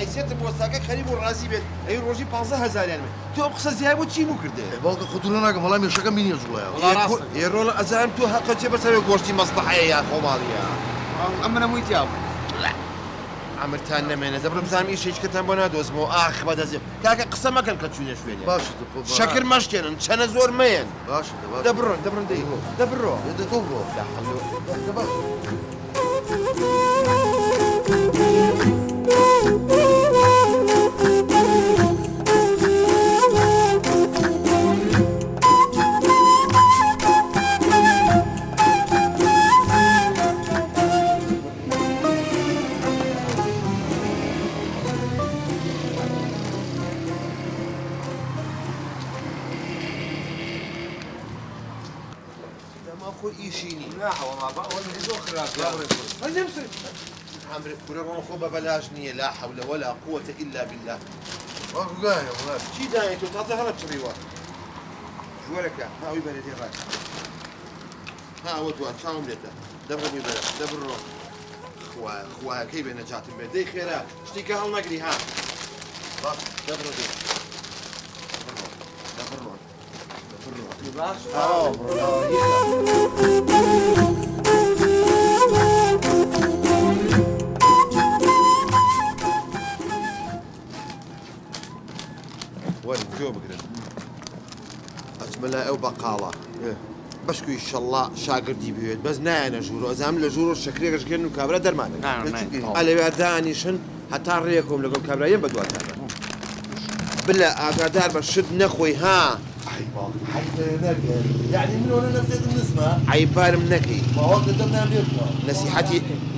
حیثیت بۆستاکە خەریب و ڕازی بێت ئەی ڕۆژی 15,000 یانمە تۆ ئەم قسە زیای بۆ چی بوو کردێ باوکە خۆتون ناکەم وەڵام مێشەکەم بینی زوڵایە ێڕۆڵە ئەزانم تۆ حەقە چێ بەسەوێ گۆشتی مەسلحەیە یا خۆماڵیە ئەم منەمووی تیا ئەمرتان نەمێنە دەبرم زانم ئیشێکتان بۆ نادۆزمەوە ئاخ بەدەزێ کاکە قسە مەکەن کە چوونە شوێنێ باشە شەکر مەشکێنن چەنە زۆر مەیەن باشە دەبڕۆن دەی دەبڕۆ دەتۆ بڕۆ خۆی ئیشینی عمرت كورة خو ببلاش نية لا حول ولا قوة إلا بالله. شي داعي تو تعطي هلا بشريوات. شو لك ها وي بلدي غاي. ها ودوان شاوم لده. دبر وي بلد دبر روح. خوا كيف نجات بدي خيرات. اشتكي هل نقري ها. دبر دي. دبر روح. باش وين شو بقرا اسملا او بقاله بشكو ان شاء الله شاقردي بيت بس نانا جورو ازام لجورو الشكريه كنو كابرا درمان على بعداني شن حتى ريكم لكم كابرا يم بدوات بلا اقدار بشد نخوي ها يعني من هنا نفذ النسمة عيبان منكي ما هو قدمنا بيطلع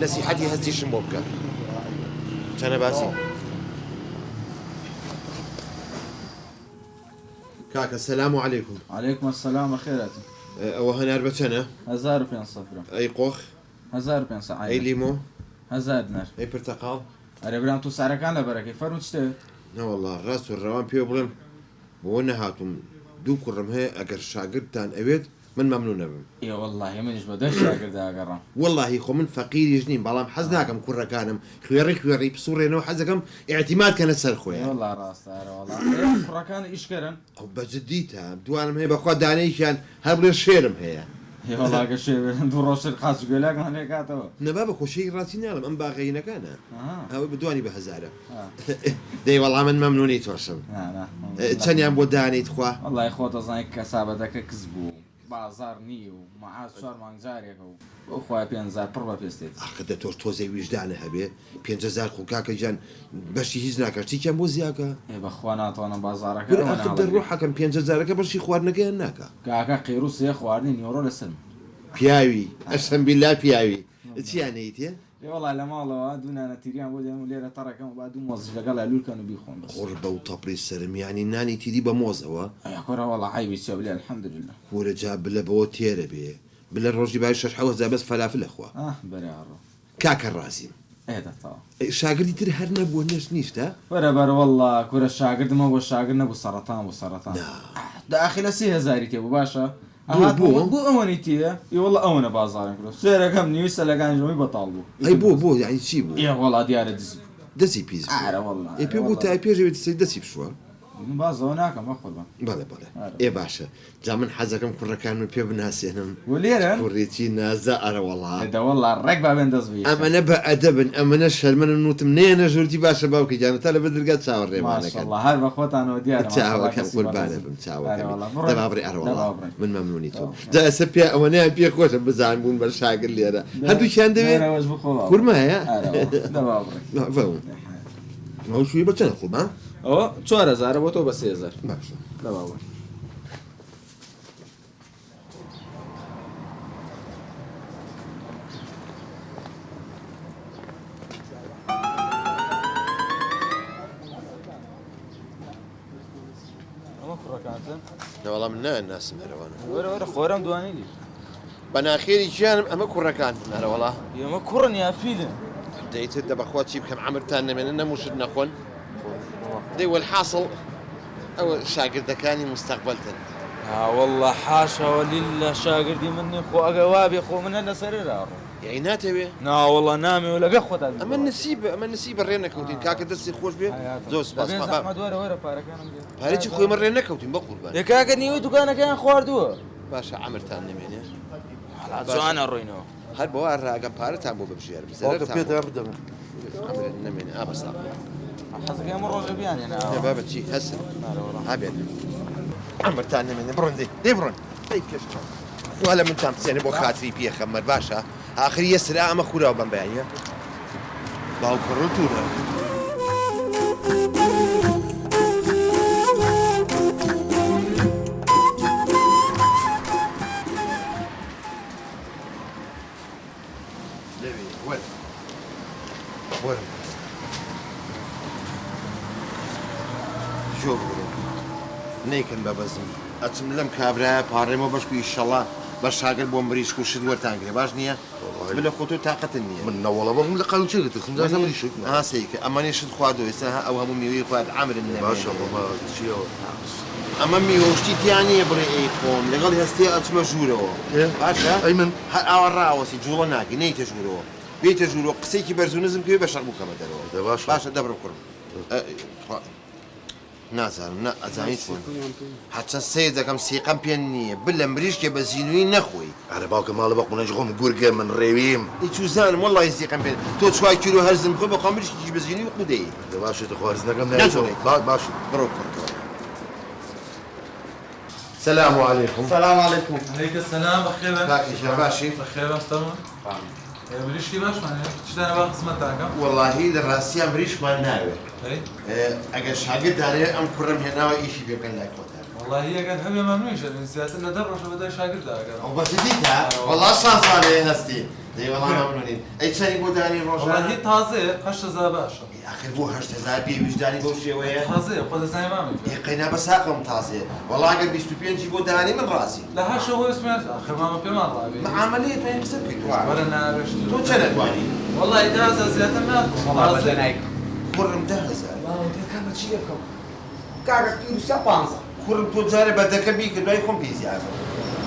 نصيحتي هزي شموبك كان باسي كاكا السلام عليكم. عليكم السلام خيراتي. وهنا أربعة 1500 أي قوخ 1500 أي ليمو 1000 دينار أي برتقال أنا برام تو سعرك أنا بركة فرمت شتى لا والله الراس والروان بيو بلم وانا هاتم دو كرم هي أجر شاقرد تان أبيت من ممنون بهم. يا والله منش بدش شاقرد أجرام. والله خو من فقير يجنين بالام حزناكم كرة كانم خيري بصورة حزكم اعتماد كانت سرخويا. والله راس والله كرة كان إيش كرن؟ أو بجديتها دوانم هي بخوا دانيشان هبل الشيرم هي. يا والله كشيء دروس الخاص يقولك ما هيك هاتوا. نبابك وشيء راسي نعلم أم باغينا كان. هاو بدواني بهزارة. دي والله من ممنوني ترسم. تاني عم بوداني تخوا. والله يخوت أظنك كسابتك كذبوا. بازار نيو معاد شهر مانجاريك وخويا بينزار بربا بيستيت. أخذت توزي وجدانه هبي بينزار خوكاك جان باش يهزناك تي كم بوزياكا. إيه بخوانات وأنا بازارك. أخذت روحك كم بينزارك باش يخوارنا كأنك. كاكا قيروس يخوارني يورو لسلم. بياوي أسلم بالله بياوي. إيش يعني إيتي؟ والله لما الله دونا أنا تريان بودي ليرة ترى كم بعد موظف قال لول كانوا بيخون بس. غربة وطبري السلم يعني ناني تدي بموظفة. يا كورة والله عيب يسوي لي الحمد لله. كورة جاب بلا بوتيرة بيه بلا الرجل بايش حوز بس فلافل أخوة. بري عرو. كاك الرازم. إيه ده طبعا. شاقردي تري هرنا بونش نيشتا. بر والله كورة الشاقرد ما هو الشاقرد نبو سرطان لا. داخل سيه زاريتي أبو باشا. بو أمانيتيه والله أمانة بازارين كله سيرة كم نيوسا لقان جمي بطالبو أي بو يعني شيبو يا والله ديار دزي بيز والله إيه بيبو تاي بيجي بتسيد دزي بشوا بازوناك ما خذها بلا إيه باشا زمن حزكم كل كان من بيب ناس هنا وليرن كوريتينا زائر والله ده والله الركبة بين دزبي أما نبأ أدب أما نشهر من النوت منين جورتي باشا باوكي جانا تلا بدر قد شاور ريما ما شاء الله هاي بخوت أنا وديار تشاور كم قربانة بمتشاور كم ده بابري والله من ممنونيتو ده سبيا أما نيا بيا خوش بزعم بون برشاقر لي أنا هندو شان ده كل ما هي ده بابري لا فهم ما هو شوي بتشان خو ما أو 4000 بوتو بس 6000 ماشي لا بابري لا والله من الناس مهربانة ورا خورم دواني لي بناخيري جانب أما كورة كان لا والله يا ما كورن يا فيلم ديت ده بأخواتي بكم عمر تاني من إنه مش نخون دي والحاصل أو شاقر ذكاني مستقبلتن والله حاشا ولله شاقر دي مني خو أقوابي خو من هنا سرير يعني ناتوي نا والله نامي ولا قخوة اما النسيب الرينا كوتين كاك دسي خوش بيه زوز باس احمد ورا باركان هاريتي خوي مرينا كوتين بقول بان يا كاكا نيوتو كان خوار دو باشا عمر تان نمينه على انا الرينو هل بوار راقم بارتان بو ببشير باوكا بزرت بيتا بدم عمر نمينه بس حظك يا مره جبيان انا يا بابا شي هسه ابيض عمر تان نمينه برون دي برون طيب كيف ولا من تام سنه بو خاطري بيه خمر باشا اخر يسرا اما خورا بمبايا باو كرتونا وين شوف نيكن بابزم اتم لم كابرا بارمو بشكو ان شاء الله باش هاكل بومبريش كو شدور تانكري باش نيه بلا خطو طاقه النيه من والله بقول لك قالوا شيء تخم لازم يشوف سيك اما نشد خوادو يسها او هم ميوي خواد عمر النبي ما شاء الله ما شيء اما ميوشتي يعني يبري اي قوم لقال هستي اتم جورو باشا ايمن اورا وسي جولا ناكي نيت جورو بيت جورو قسيكي برزونزم كي باش ربو كما دارو باشا دبر كرم نازل نا ازايتون حتى السيدة كم سيقام بيني بلا مريش كي بزينوين نخوي على باك مال بقى نجغم قرقه من ريويم يتوزان والله يسيقام بين تو شوي كيلو هرزم خو بقى مريش كي بزينوين قدي باش تخوارزنا كم نجغم باش بروك السلام عليكم السلام عليكم. عليك السلام بخير باكي شباشي بخير مستمر بريش كيفاش معناها؟ تشتغل بقى خدمتك والله الراسية مريش ما ناوي اي اجا شاقد عليه ام كرم هنا وايشي بيقول لك والله هي قد هبه ممنوعه الانسيات لنا درب شو بدا شاقد لها او بس ديتها والله شانس عليه هستي دي والله ممنونين اي شيء بوداني والله هي روجا تازه قش زاباشا يا اخي بو هشت زابي وجداني بوشي ويا تازه خذ زي ما عملت يقينا بس هاكم تازي والله قد بيستوبين جيبو داني من راسي لا شو هو اسمه اخر ما في مره مع عملية وين قسم كي ولا انا رشت تو شنو تواني والله اجازه زياده ما والله بدناك. خرم دهز والله كم تشيكم. كاك تيرو سبانزا. خرم تو جاري بدك بيك دوي كوم بيزي عارف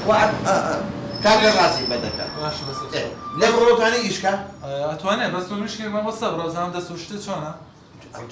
واحد كاك راسي بدك ماشي بس لا برو ثاني ايشكا اتوانى بس المشكله ما بالصبر زعما دست وشت شلون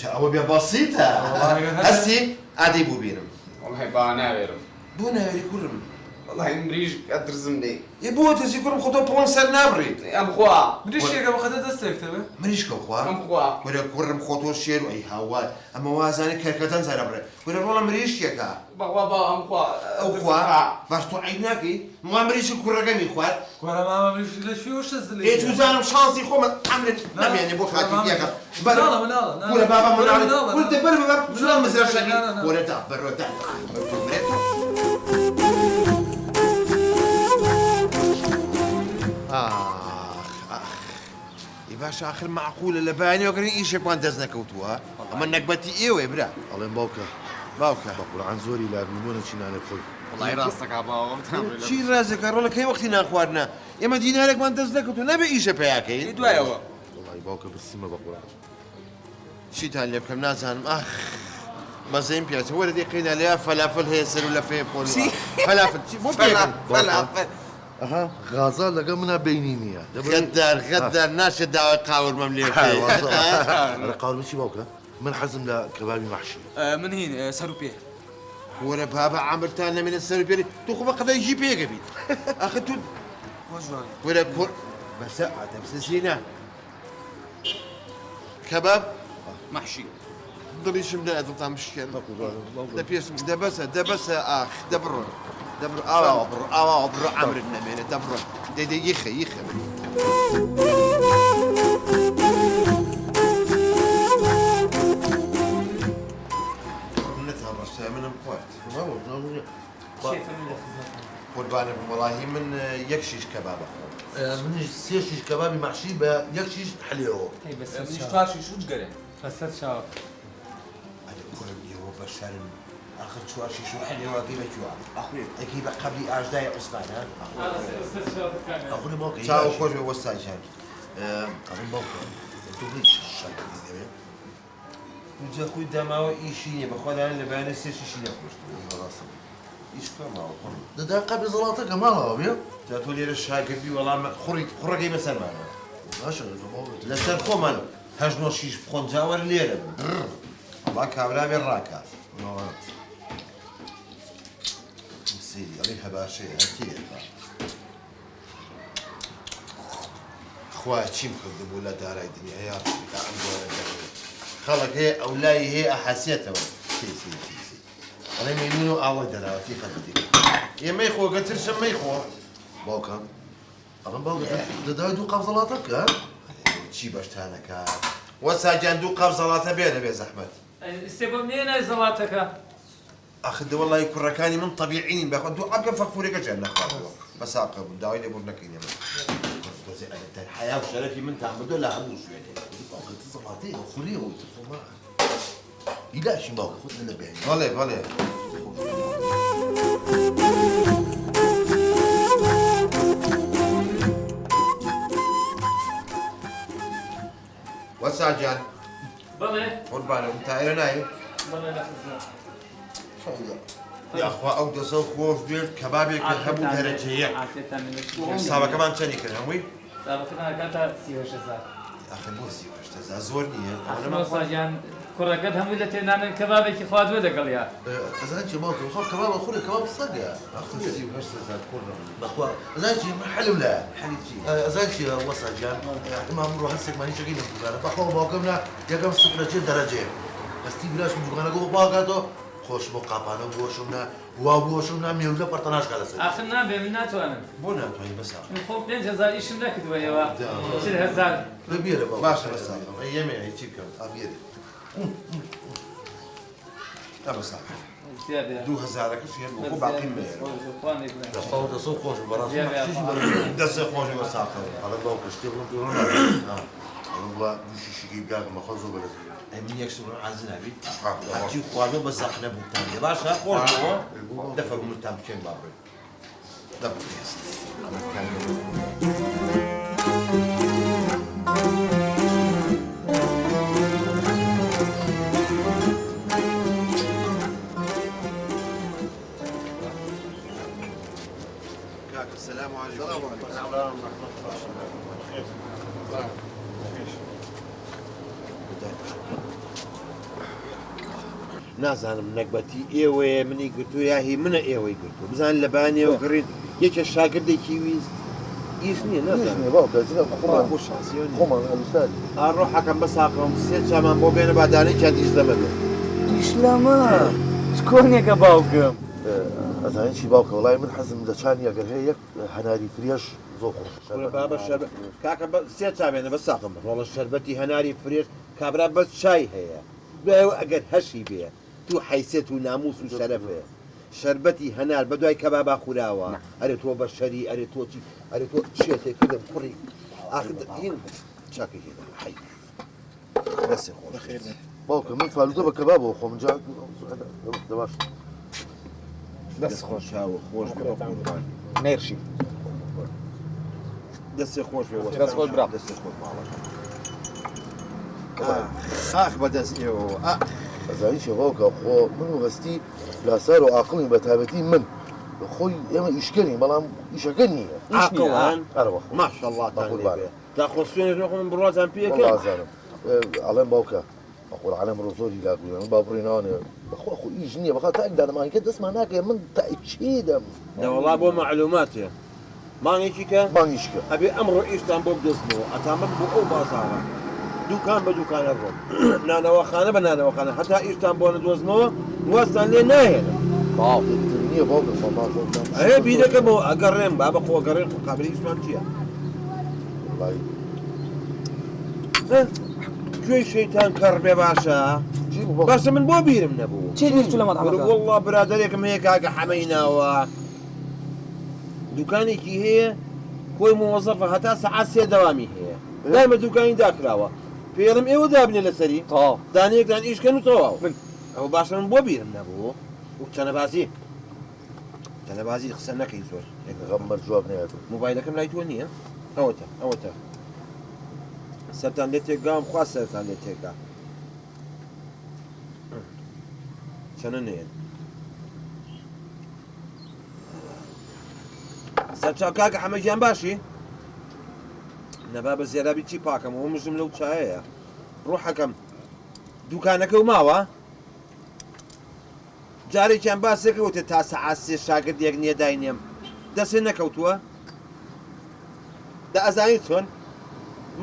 او بسيطة هسي عادي بو بينم والله بانا غيرم. بونا يلي كرم والله مريج ادرزم لي. يبو تسي كرم خطو بونسر نابري ام خوا. بديش هيك بخدت دستك تبع مريش كو خوا ام خوا. ولا كرم خطو شير اي هوا اما وازاني كركتن زربره ولا والله مريش يكا بغوا با ام خوا. او خوا باش تو عيناكي ما مريش كرقمي خوا ولا ما بديش ليش في وش تزلي ايه توزانم شانسي خو عمل نبي يعني بو خاكي يكا لا لا لا ولا بابا من علي لا قلت بابا شلون مزرعه لا، لا، لا. ولا تعبر ولا باشا اخر معقوله لباني وقرين ايش يبغى دزنا كوتوها اما نكبتي ايوه برا الله باوكا باوكا بقول عن زوري لا بيمون شينا انا خوي والله راسك عبا. شي رازك اقول لك هي وقتنا اخواننا يا ما دينا لك ما دزنا كوتو نبي ايش بياكي دوايا والله باوكا بس ما بقول شي تاني لكم نازان ما زين بياس هو الذي قينا لها فلافل هيسر ولا في بول فلافل مو فلافل. اها غازال لقى منها بينينيا غدار ناشد دعوة قاور ممليكي انا قال مشي باوكا من حزم لكبابي محشي من هنا سروبيه. ولا بابا عمرتنا من السربيري تخو بقى يجي بيك بيت اخذت وجوان. ولا كور بس عاد بس زينه كباب محشي. ضريش من هذا طعم الشكل ده بيس ده بس اخ دبر عمر النمير دبر دي يخي نتهرش من القوات قربان والله من يكشيش كباب من سيشيش كبابي محشي بيكشيش حليو بس من يشتغل شو تقرا. فسد شاف كل يوم بشرن اخر شواشي شو حلي واقي بجوا اخوي اكيد قبل اجداي عثمان ها اخوي باوكا تشاو خوش وساي شان اخوي باوكا تبليش الشاي دي وجا خوي دماو ايشيني بخواد انا لبان سيش شي نخوش خلاص ايش كما دا قبل زلاطك ما هو بيا تقول لي الشاقبي والله خرقي مثلا معنا ماشي لسر خومن هجنو شيش بخون جاور ليرة الله كابلا من راكا سيدي عليها باشي هاتيه اخوات شي مخدم ولا دار الدنيا يا خلق هي اولاي هي احاسيتها سي انا مينو الله دراوة في قلبي يا ما يخو قلت رسم ما يخو باوكا انا باوكا دا دو قبل زلاطك ها شي باش تانكا وساجان دو قبضة بينا بيا زحمت السبب منين زلاتك؟ اخذ والله كركاني من طبيعيين باخذ دو ابقى فكفوري كجنة بس اقرب داوي بورنكين يا الحياة وشرفي من تعبدوا لا عموش يعني باوكا زلاطي خليه ويتفو معك يلا شي باوكا خذ لنا بعين فالي وساجان بلى قربان انت نايم بلى لحظة يا اخوة او دسو خوف بيت كبابي كهبو درجية عافية من صابا كمان تاني كنوي سابقنا كانت سيوش زاد اخي بوسي واش تزازورني انا أخنا ما صاجان كرة قد هم اللي تنان كبابك خواد ودا قال يا زانشي باوكا خذ كباب اخوي كباب صدق اخي سي واش تزاد كره اخوة زانشي محل ولا زانشي وصل جان ما نروح هسه ماني شقينا انا بخو باوكمنا يا كم سكنه جد درجه بس تي بلاش من انا جو باوكاتو خوش بو قابانو بوشمنا وابوشمنا ميولا برتناش قالس أخنا بمنات وأنا بونا طيب بس الخوف بين جزاء إيش ذاك دوايا شيل هزار كبيره بابا باشا بس ايامي هيك كم ابيض لا بس زيادة دو هزارك شي بو باقي مير صوت سوق خوش براس دس خوش وساقه على باوكا اشتغلوا تقولون والله مش شي جيب ما خذوا بلد من يكسرون عزنا بي حتى خوانو بس احنا بوتان باشا خوش هو دفع بوتان كم بابي دبر السلام عليكم. السلام عليكم. السلام ورحمة نازانم نەکبەتی ئێوەیە منی گرتو یا هی منە ئێوەی گرتو بزان لەبانێ و گڕیت یەکە شاگردێکی ویست ئیش نییە نازانم بۆ شانسیۆ ڕۆحەکەم بە ساقەم سێ چامان بۆ بێنە بادانەی چا دیش لەمە بێت إسلاما شكونك باوكم ئەزانین چی باوکە وڵای من حەزم لە چانی ئەگەر هەیە یەک هەناری فرێش زۆر خۆش بابە شەربەت کاکە سێ چاوێنە بە ساقم ڕۆڵە شەربەتی هەناری فرێش کابرا بەس چای هەیە دوایەوە ئەگەر هەشی بێ تو حیسێت و ناموس و شەرەفێ شەربەتی هەنار بە دوای کەبابا خوراوە ئەرێ تۆ بە شەری ئەرێ تۆچی ئەرێ تۆ شێتێک کردم کوڕی ئاخین چاکە هێنا حی دەسێ خۆ باوکە من فالوتە بە کەبابەوە خۆم جا باش دەست خۆش چاوە خۆش ميرشي دەستێ خۆش بێ دەست خۆش برا دەستێ خۆش ماڵە خاخ بەدەست ئێوە ئەزانی چێ باوکە خۆ من و هەستی لاسەر و عاقڵی بە تایبەتی من خۆی ئێمە ئیشکەنی بەڵام ئیشەکە نییە عاقڵان ئەرەوە ماشەڵڵا تا خۆ سوێنێ خۆ من بڕوازان پێکە ئازانم ئەڵێم باوکە بەخۆ عالم ڕۆ زۆری لاگوێن باپڕی ناوانێ بەخۆ خۆ ئیش نییە بەخوا تا ئەگدانەمانکە دەستمان ناکەێ من تاچی دەم دەوەڵا بۆ معلوماتێ مانگێکی کە مانگیشکە ئەبێ ئەمڕۆ ئیشتان بۆ بدەستنەوە ئەتامە بۆ ئەو بازاڕە دوکان بە دوکانە ڕۆم نانەوەخانە بە نانەوەخانە هەتا ئیشتان بۆ نەدۆزنەوە وەستان لێ ناهێنە نییە باوکە ئەێ بیرەکە بۆ ئەگەڕێم با بە خۆگەڕێن قابلی ئیشمان چییە کوێی شەیتان کەڕ بێ باشە باشە من بۆ بیرم نەبوو چی نیست لما تعمل والله برادێکم هەیە کاکە حەمەی ناوە دوکانێکی هەیە خۆی موەزەفە هەتا سەعات سێ دەوامی هەیە دایمە دوکانی داکراوە پێڵم ئێوە دابنێ لەسەری دانەیەکدان ئیشکەن و تەواو ئەو باشە من بۆ بیرم نەبوو و چەنەبازی چەنەبازی قسە نەکەی زۆر غەممەر جواب نێت موبایلەکەم لای تۆ نییە ئەوەتە سەرتان لێ تێکگام خوا سەرتان لێ تێکا چەنە نێن سەرچاو کاکە حەمەگیان باشی نەبا بە زێرابی چی پاکەم و مژم لەو چایەیە ڕوحەکەم دوکانەکە و ماوە جارێکیان باسێکەوتێ تا سەعات سێ شاگردێک نییە داینێم دەسێ نەکەوتووە دا ئەزانی چۆن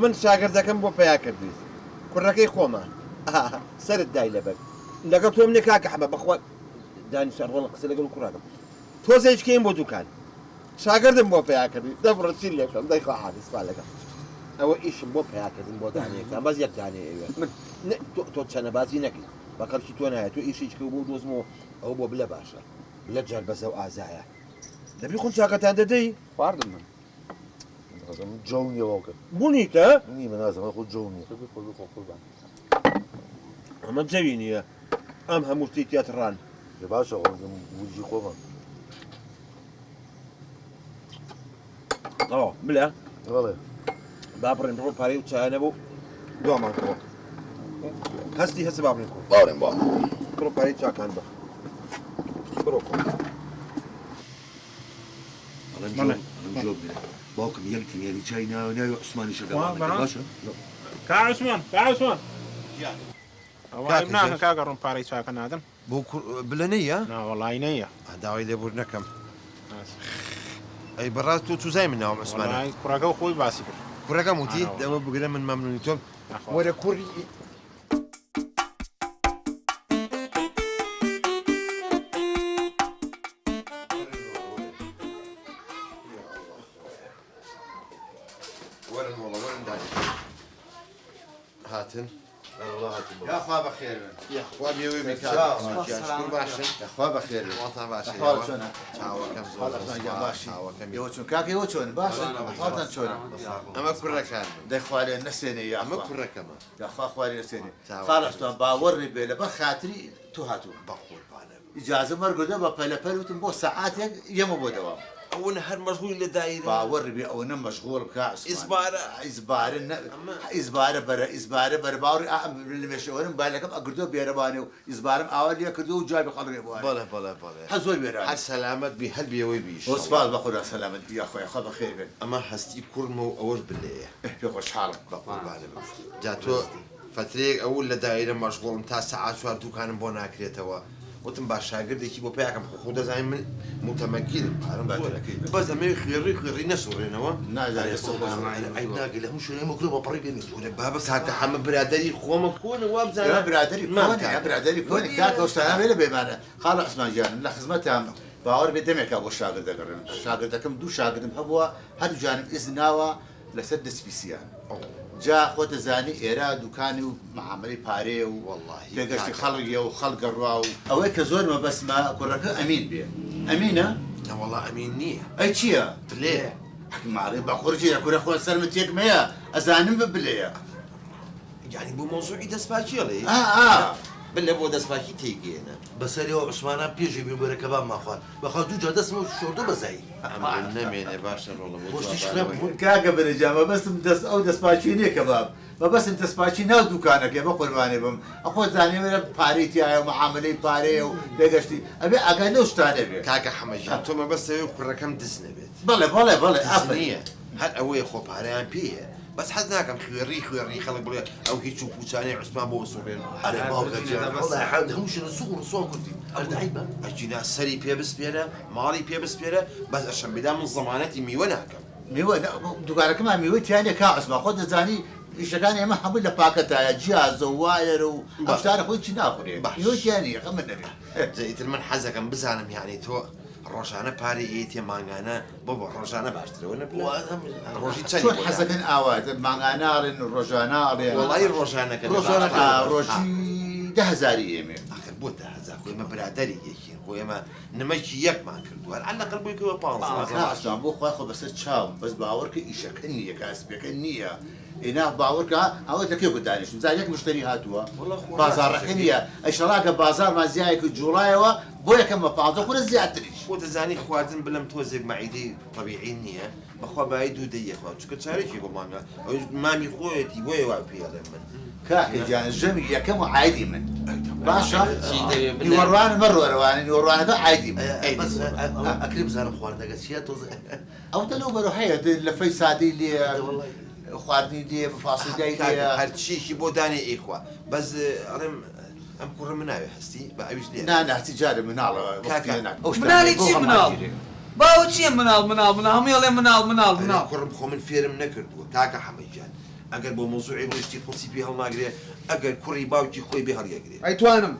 من شاگردەکەم بۆ پیا کردویت کوڕەکەی خۆمە سرت دای لەبەر لەگەڵ تۆ منێ کاکە حەمە بەخوا دانی شەڕوەڵ قسە لەگەڵ کوڕەکەم تۆزێچکەیم بۆ دوکان شاگردم بۆ پیا کردی دەبڕە چی لێکم دەیخوا حادث لەگەڵ ئەوە ئیشم بۆ پیاکردن بۆ دانەیەکان بەس یەک دانەیە من تۆ چەنەبازی نەکەی بە کەڵکی تۆ نایە تۆ ئیشیچکە بۆ دۆزمەوە ئەو بۆ بلە باشە لە جار بەزە و ئازایە دەبی خۆن چاکەتان دەدەی خواردم من نازم جونی واقع بوونیتە نی من نازم خود جونی ئەمە جەوی نییە ئەم هەموو شتی تیاتڕان باشه خودم وجی خوبم ئەوە بلە غلط با بڕێن بڕۆ پارەی و چایە نەبوو دوامان کەوە هەستی هەست با بڕێن کۆ بارم با بڕۆ پارەی چاکان بە بڕۆ کۆ من جواب میده باكم يلتي يعني جاي ناوي عثماني شغال باشا کا عثمان ئەوای ناکە کاگە ڕوون پارەی چاکە نادەم بۆ بلە نەیە ناوەڵای نەیە داوای لێبوور نەکەم ئەی بەڕاست تۆ توزای من ناوم عوسمانە وەڵای کوڕەکە و خۆی باسی کرد کوڕەکەم وتی دەمە بگرە من مەمنونی تۆم وەرە کوڕی وەرن وەڵە وەرن دانی هاتن الله هاتم يا أخوة بخير يا أخوة بيوي مكان شكون باشا يا أخوة بخير وطن باشا أحوال شلون؟ تعاو كم أحوال شلون باشا؟ تعاو كم يوتشون كاكي يوتشون باشا أحوالنا شلون؟ أما كل كان ده إخواني نسيني يا أما أخوان كل كمان يا أخوان إخواني نسيني تعاو. خلاص تون باورني بيلا بخاطري توهاتو بقول بانا إجازة مرقودة ببلا بلوتن بو ساعات يمو بو دوام أونا هر مشغول لدائرة باورني بي أو نم مشغول كاس إزبارة. إزبارة برا باوري اللي مشغولين بالكم أقردو بيرباني إزبارم أولي أقردو جاي بقلبي بواني بلا بلا حزول بيراني حد سلامة بهل بيوي بيش وصفات بقول سلامة يا أخوي أخوة بخير بين أما هستي كرمو أول بالله بيخش حالك بقول بانا جاتو فتريق أول لدائرة مشغول متى ساعات شوار دوكان بونا كريتوا وتم باش شاگردێکی بۆ پیاکەم خۆ دەزانین من متمەکن بەس ئەمێ خوێڕی نەسوڕێنەوە ناقل هم شو مكروه بطري بيني بابا کاکە حەمە برادەری خۆمە کۆنە وا يا بزانە برادري كوني يا برادري كوني كاكا وستانا بيلا بيمانة خالو عثمان جان لا خدمتها باور بدمك أبو شاغل ذكرن شاغل ذكرن دو شاغل هبوا هادو جانب إذناوا لسد سبيسيان جا خوت زاني إيرا دوكاني ومعاملي باري والله بيقشتي خلقي وخلق الرواو أويك زور ما بس ما كورك أمين بيه أمينة لا والله أمين نییە أي شيء ليه حكي معري بخرجي كورا خو سلمتيك ميا أزانم ببليا يعني بۆ مۆزوعی دەستپاکیڵێ بلە بۆ دەستپاکی تێگەێنە بس هو عثمانه بيجي بيقول كباب ما اخوان باخذ جوجا دسمه شورده بزاي ئەم نەمێنێ باشە ڕۆڵە كاكا بالإجابة بس مدس أو دسباتشيني كباب ما بس انت سباتشي ناو دوكانك يا بقرباني بم أخو زاني ولا باريتي هاي ومعاملي باري وبيقشتي أبي أقالوش تاني بي کاکە حەمەجان تۆمە بەستەوەی کوڕەکەم دز نەبێت بله نییە هەر ئەوەیە خۆ پارەیان پێیە بەس حەز ناکەم خوێڕی خەڵک بڵێ ئەو هیچ و پوچانەی عوسمان بۆ سوڕێن انا ما والله حاول هم شنو صور قلتي ارتعيبه ئەجینا سەری پێ بسپێرە ماڵی پێ بسپێرە بەس ئەشەمبیدا من زەمانەتی میوە ناکەم ميوه دوكانك ما ميوه تاني كاس ما خد زاني إيش كان ما حمل باكتا جهاز وواير وأشتري خوي شيء ناخذ ميوه تاني خمن نبي زەیتر من حەزەکەم بزانم یعنی تۆ ڕۆژانە پارەی ئێتێ مانگانە بۆ ڕۆژانە باشترەوە ڕۆژی شلون حسكن آوات مانغانار روجانار وڵی ڕۆژانەکە روجي 10,000 يمين آخر بۆ 10,000 خۆی ئێمە برادەری یەکین خۆی ئێمە نمەکی یەکمان کردووە عەلەقەل بۆی کەوە 15 لا أصلا بو خو بس تشاو بس باورك إيش كنية كاسبك كنية هنا باورك او لك يقول دانش زايك مشتري هاتوا والله أخوة بازار ناس رحيميه اشراك بازار ما زياك جورايوا بويا كم بعض كل زيادتريش خۆ دەزانی خواردن بلەم تۆزێک مەعیدەی طبیعی نییە بەخوا باید دوو دەیەخوا چکە چارێکی بۆ مانگە ئەو مامی خۆیەتی بۆیە وا پێڵێ من كاكي جان الجميل يكم عادي من باشا يورانا مرة رواني يورانا عادي من بس اكرم زار خواردنەکە چیە تۆ او تلو بروحيه لفي سادي لي والله خواردني لي مفاصل لي هەرچیشی بۆ دانێ ئیخوا بەس ئەڵێم ئەم کوڕە من ناوێ هەستی بە ئەویش لێ نا تجاري من على مناڵی چی مناڵ باو چییە مناڵ هەموو ڵێ مناڵ کوڕم خۆ من فێرم نەکردووە کاکە حەمەدجان ئەگەر بۆ مۆزوعی ڕشتی پرسیپی هەڵناگرێ ئەگەر کوڕی باوکی خۆی بێ هەڵیەگرێ ئەیتوانم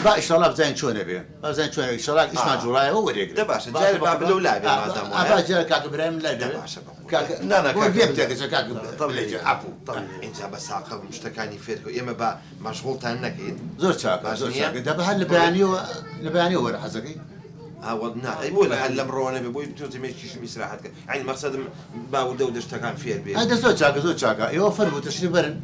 با ان شاء الله بزين شو نبي بزين شو ان شاء الله ايش ما جوراي هو وريك ده باشا جاي باب لو لاعب مادام ابا جاي كاك ابراهيم لا ده باشا كاك لا لا كاك بيبتك كاك طبيعي عفو انت بس عقب مشتكاني فيركو اما با مشغول تانك زور شاك زور شاك دابا هل لبياني ولا حزقي ها ودنا اي بقول هل لمرونا بيقول بتو تمشي شو مسراحتك يعني مقصد باو دودش تكان فير بي هذا زور شاك يوفر وتشري برن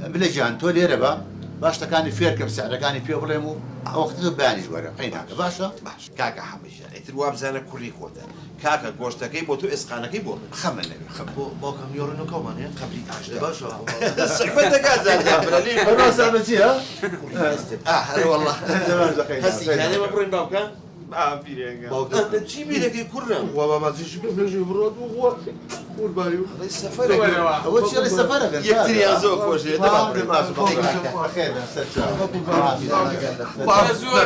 بلجان تولي ربا باش تكاني فير كم سعر كاني فيه بليمو وقته بياني جوارا هناك باشا كاكا حمجان اترواب زانا كوري خوتا كاكا گۆشتەکەی بۆ تۆ ئێسقانەکەی بۆ من خمن نبي خمن بۆ کەم یۆڕنە کۆمانێ خبری ئاشدا باشە سحبەتەکە زانیان برەلی انا سامتي ها هەر والله هەستی کانێمە بڕۆین باوکە باوکە چی بیرەکەی کوڕم وابا تيجي بنجي برود وهو والباريو سەفەرێک اول شيء السفر یەکتریان زۆر خۆشێ خير زۆر